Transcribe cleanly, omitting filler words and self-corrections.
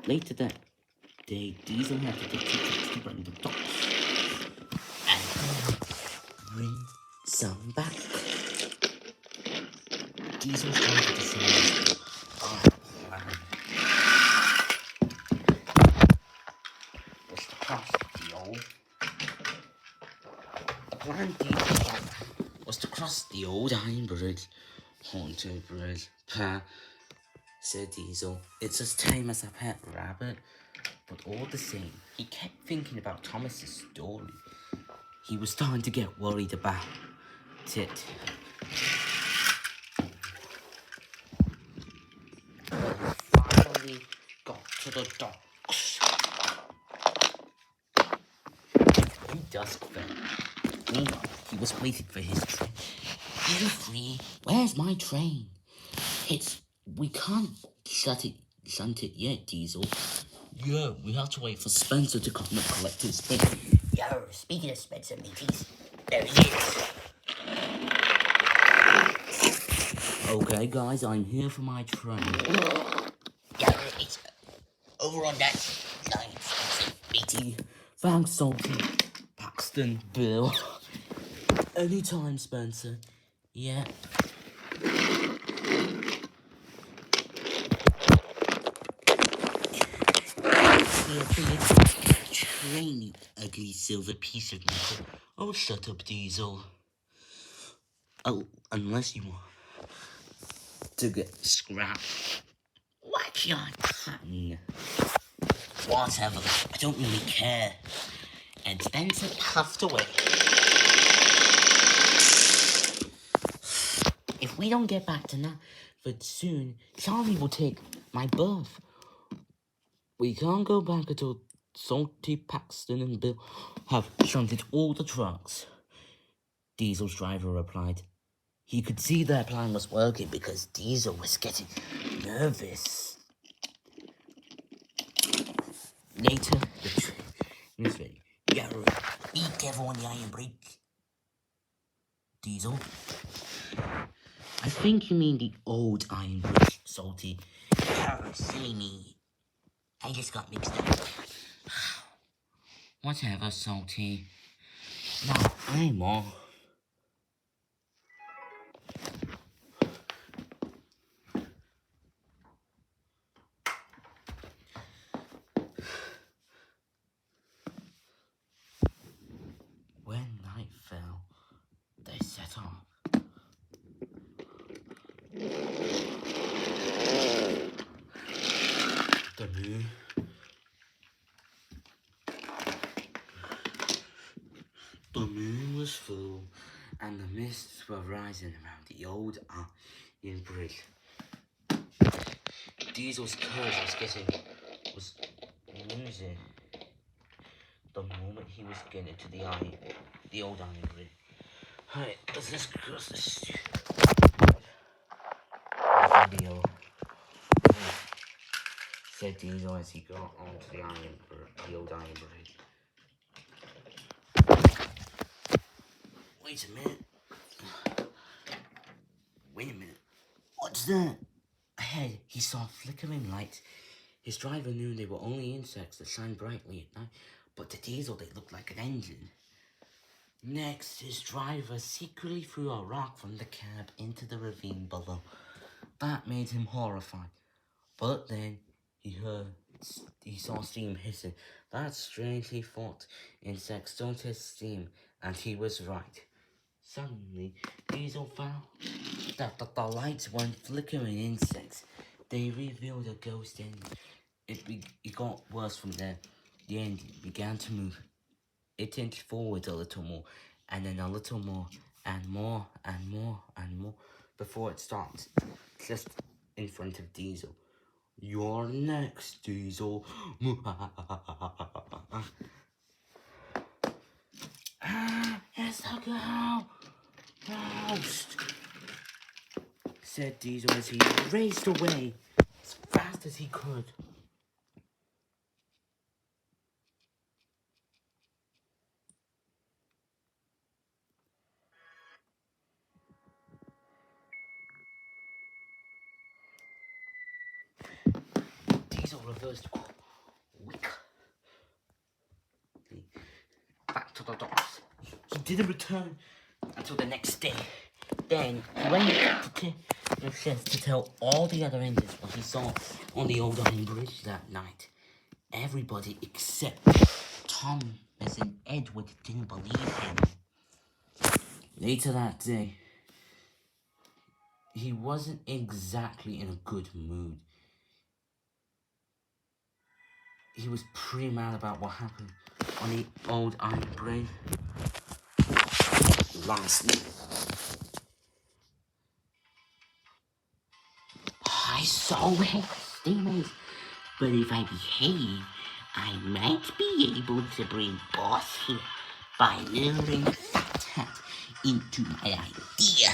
Later that day, Diesel had to take two trips to Brendam Docks and bring some back. Diesel's going to the cinema. Was to cross the old. The plan Diesel was to cross the old iron bridge, haunted bridge. Pa, said Diesel, it's as tame as a pet rabbit. But all the same, he kept thinking about Thomas's story. He was starting to get worried about it. When he finally got to the docks, when dusk fell, meanwhile, he was waiting for his train. s1e3, where's my train? We can't shunt it yet, Diesel. Yeah, we have to wait for Spencer to come and collect his thing. Yo, speaking of Spencer, mateys, there he is. Okay, guys, I'm here for my train. Yeah, it's over on that line, Spencer, matey. Thanks, Salty, Paxton, Bill. Anytime, Spencer. Yeah. Train, you ugly silver piece of metal. Oh, shut up, Diesel. Oh, unless you want to get scrapped. What's your tongue? Whatever, I don't really care. And Spencer puffed away. If we don't get back to Knapford soon, Charlie will take my berth. We can't go back until Salty, Paxton and Bill have shunted all the trucks. Diesel's driver replied. He could see their plan was working because Diesel was getting nervous. Later, the train was ready. Yeah, be careful on the iron brake, Diesel. I think you mean the old iron bridge, Salty. Silly me. I just got mixed up. Whatever, Salty. Now, I'm off. When night fell, they set off. The moon was full, and the mists were rising around the old iron bridge. Diesel's courage was losing the moment he was getting to the old iron bridge. Hey, does this cross the video? Said Diesel as he got onto the old iron bridge. Wait a minute. What's that? Ahead, he saw flickering lights. His driver knew they were only insects that shine brightly at night, but to Diesel they looked like an engine. Next, his driver secretly threw a rock from the cab into the ravine below. That made him horrified. But then he saw steam hissing. That's strange, he thought. Insects don't hiss steam, and he was right. Suddenly, Diesel found that the lights weren't flickering insects. They revealed a ghost engine. It got worse from there. The engine began to move. It inched forward a little more, and then a little more, and more, and more, and more, before it stopped, just in front of Diesel. You're next, Diesel. It's the girl. Roast, said Diesel as he raced away as fast as he could. Diesel reversed the docks. He didn't return until the next day. Then he went to tell all the other engines what he saw on the old iron bridge that night. Everybody except Thomas and Edward didn't believe him. Later that day, he wasn't exactly in a good mood. He was pretty mad about what happened on the old iron bridge last night. I saw him, steamers, but if I behave, I might be able to bring Boss here by luring Fat Hat into my idea.